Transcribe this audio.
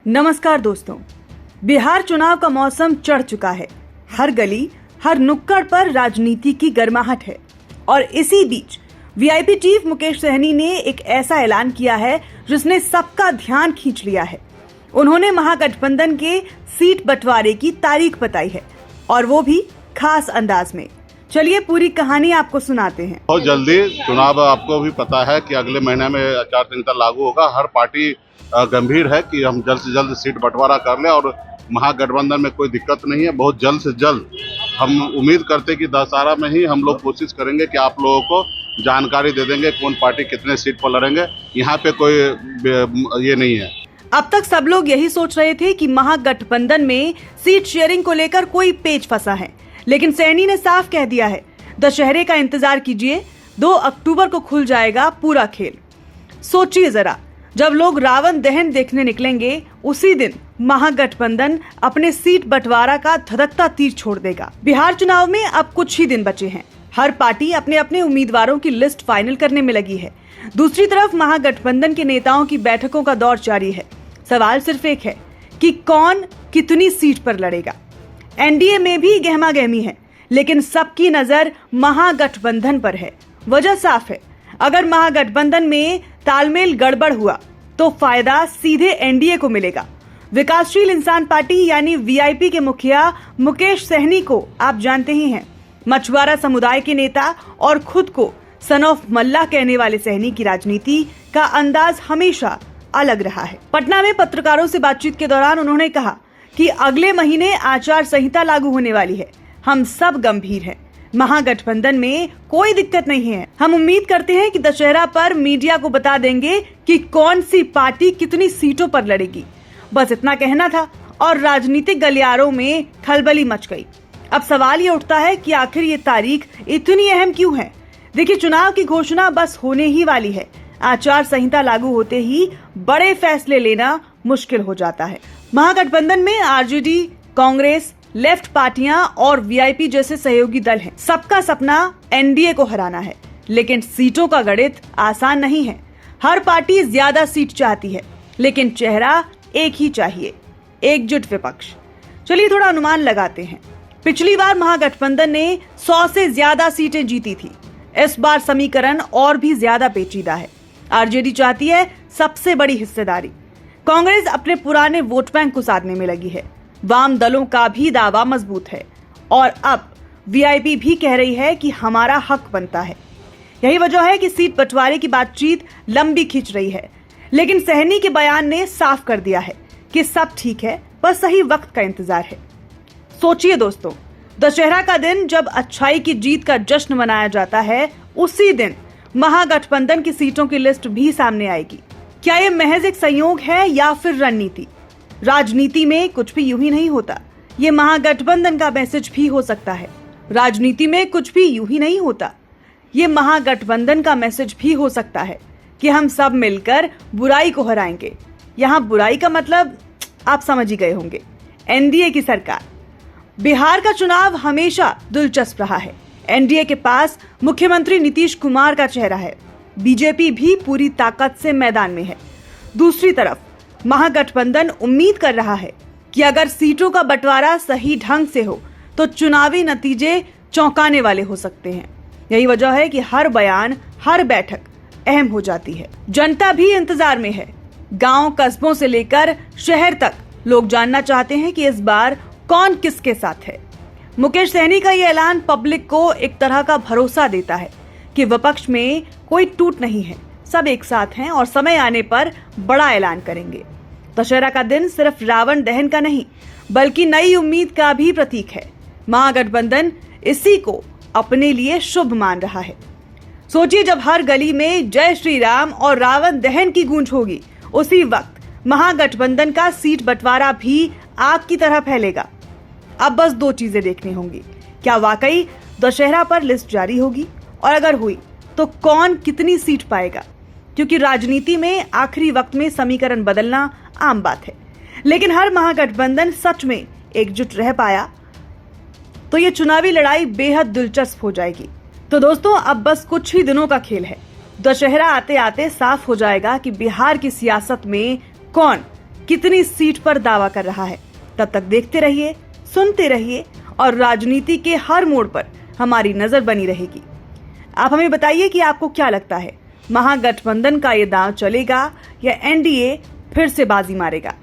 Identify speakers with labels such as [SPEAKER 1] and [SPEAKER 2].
[SPEAKER 1] नमस्कार दोस्तों, बिहार चुनाव का मौसम चढ़ चुका है। हर गली, हर नुक्कड़ पर राजनीति की गर्माहट है और इसी बीच वीआईपी चीफ मुकेश सहनी ने एक ऐसा ऐलान किया है जिसने सबका ध्यान खींच लिया है। उन्होंने महागठबंधन के सीट बंटवारे की तारीख बताई है और वो भी खास अंदाज में। चलिए पूरी कहानी आपको सुनाते हैं।
[SPEAKER 2] बहुत जल्दी चुनाव, आपको भी पता है कि अगले महीने में आचार संहिता लागू होगा। हर पार्टी गंभीर है कि हम जल्द से जल्द सीट बंटवारा कर लें और महागठबंधन में कोई दिक्कत नहीं है। बहुत जल्द से जल्द हम उम्मीद करते हैं कि दशहरा में ही हम लोग कोशिश करेंगे कि आप लोगों को जानकारी दे देंगे कौन पार्टी कितने सीट पर लड़ेंगे। यहाँ पे कोई ये नहीं है।
[SPEAKER 1] अब तक सब लोग यही सोच रहे थे कि महागठबंधन में सीट शेयरिंग को लेकर कोई पेच फंसा है, लेकिन सहनी ने साफ कह दिया है, दशहरे का इंतजार कीजिए, 2 अक्टूबर को खुल जाएगा पूरा खेल। सोचिए जरा, जब लोग रावण दहन देखने निकलेंगे उसी दिन महागठबंधन अपने सीट बंटवारा का धधकता तीर छोड़ देगा। बिहार चुनाव में अब कुछ ही दिन बचे हैं। हर पार्टी अपने अपने उम्मीदवारों की लिस्ट फाइनल करने में लगी है। दूसरी तरफ महागठबंधन के नेताओं की बैठकों का दौर जारी है। सवाल सिर्फ एक है कि कौन कितनी सीट पर लड़ेगा। एनडीए में भी गहमा गहमी है, लेकिन सबकी नजर महागठबंधन पर है। वजह साफ है, अगर महागठबंधन में तालमेल गड़बड़ हुआ तो फायदा सीधे एनडीए को मिलेगा। विकासशील इंसान पार्टी यानी वीआईपी के मुखिया मुकेश सहनी को आप जानते ही हैं। मछुआरा समुदाय के नेता और खुद को सन ऑफ मल्ला कहने वाले सहनी की राजनीति का अंदाज हमेशा अलग रहा है। पटना में पत्रकारों से बातचीत के दौरान उन्होंने कहा कि अगले महीने आचार संहिता लागू होने वाली है। हम सब गंभीर हैं। महागठबंधन में कोई दिक्कत नहीं है। हम उम्मीद करते हैं कि दशहरा पर मीडिया को बता देंगे कि कौन सी पार्टी कितनी सीटों पर लड़ेगी। बस इतना कहना था और राजनीतिक गलियारों में खलबली मच गई। अब सवाल ये उठता है कि आखिर ये तारीख इतनी अहम क्यों है। देखिए, चुनाव की घोषणा बस होने ही वाली है। आचार संहिता लागू होते ही बड़े फैसले लेना मुश्किल हो जाता है। महागठबंधन में आरजेडी, कांग्रेस, लेफ्ट पार्टियां और वीआईपी जैसे सहयोगी दल हैं। सबका सपना एनडीए को हराना है, लेकिन सीटों का गणित आसान नहीं है। हर पार्टी ज्यादा सीट चाहती है, लेकिन चेहरा एक ही चाहिए, एकजुट विपक्ष। चलिए थोड़ा अनुमान लगाते हैं। पिछली बार महागठबंधन ने 100 से ज्यादा सीटें जीती थी। इस बार समीकरण और भी ज्यादा पेचीदा है। आरजेडी चाहती है सबसे बड़ी हिस्सेदारी। कांग्रेस अपने पुराने वोट बैंक को साधने में लगी है। वाम दलों का भी दावा मजबूत है और अब वीआईपी भी कह रही है कि हमारा हक बनता है। यही वजह है कि सीट बंटवारे की बातचीत लंबी खिंच रही है, लेकिन सहनी के बयान ने साफ कर दिया है कि सब ठीक है, बस सही वक्त का इंतजार है। सोचिए दोस्तों, दशहरा का दिन जब अच्छाई की जीत का जश्न मनाया जाता है, उसी दिन महागठबंधन की सीटों की लिस्ट भी सामने आएगी। क्या ये महज एक संयोग है या फिर रणनीति? राजनीति में कुछ भी यूं ही नहीं होता। ये महागठबंधन का मैसेज भी हो सकता है। राजनीति में कुछ भी यूं ही नहीं होता। ये महागठबंधन का मैसेज भी हो सकता है कि हम सब मिलकर बुराई को हराएंगे। यहाँ बुराई का मतलब आप समझ ही गए होंगे, एनडीए की सरकार। बिहार का चुनाव हमेशा दिलचस्प रहा है। एनडीए के पास मुख्यमंत्री नीतीश कुमार का चेहरा है। बीजेपी भी पूरी ताकत से मैदान में है। दूसरी तरफ महागठबंधन उम्मीद कर रहा है कि अगर सीटों का बंटवारा सही ढंग से हो तो चुनावी नतीजे चौंकाने वाले हो सकते हैं। यही वजह है कि हर बयान, हर बैठक अहम हो जाती है। जनता भी इंतजार में है। गांव, कस्बों से लेकर शहर तक लोग जानना चाहते हैं कि इस बार कौन किसके साथ है। मुकेश सहनी का ये ऐलान पब्लिक को एक तरह का भरोसा देता है कि विपक्ष में कोई टूट नहीं है, सब एक साथ हैं और समय आने पर बड़ा ऐलान करेंगे। दशहरा का दिन सिर्फ रावण दहन का नहीं, बल्कि नई उम्मीद का भी प्रतीक है। महागठबंधन इसी को अपने लिए शुभ मान रहा है। सोचिए, जब हर गली में जय श्री राम और रावण दहन की गूंज होगी, उसी वक्त महागठबंधन का सीट बंटवारा भी आग की तरह फैलेगा। अब बस 2 चीजें देखनी होंगी। क्या वाकई दशहरा पर लिस्ट जारी होगी, और अगर हुई तो कौन कितनी सीट पाएगा? क्योंकि राजनीति में आखिरी वक्त में समीकरण बदलना आम बात है, लेकिन हर महागठबंधन सच में एकजुट रह पाया तो ये चुनावी लड़ाई बेहद दिलचस्प हो जाएगी। तो दोस्तों, अब बस कुछ ही दिनों का खेल है। दशहरा आते आते साफ हो जाएगा कि बिहार की सियासत में कौन कितनी सीट पर दावा कर रहा है। तब तक देखते रहिए, सुनते रहिए और राजनीति के हर मोड़ पर हमारी नजर बनी रहेगी। आप हमें बताइए कि आपको क्या लगता है, महागठबंधन का ये दांव चलेगा या एनडीए फिर से बाजी मारेगा।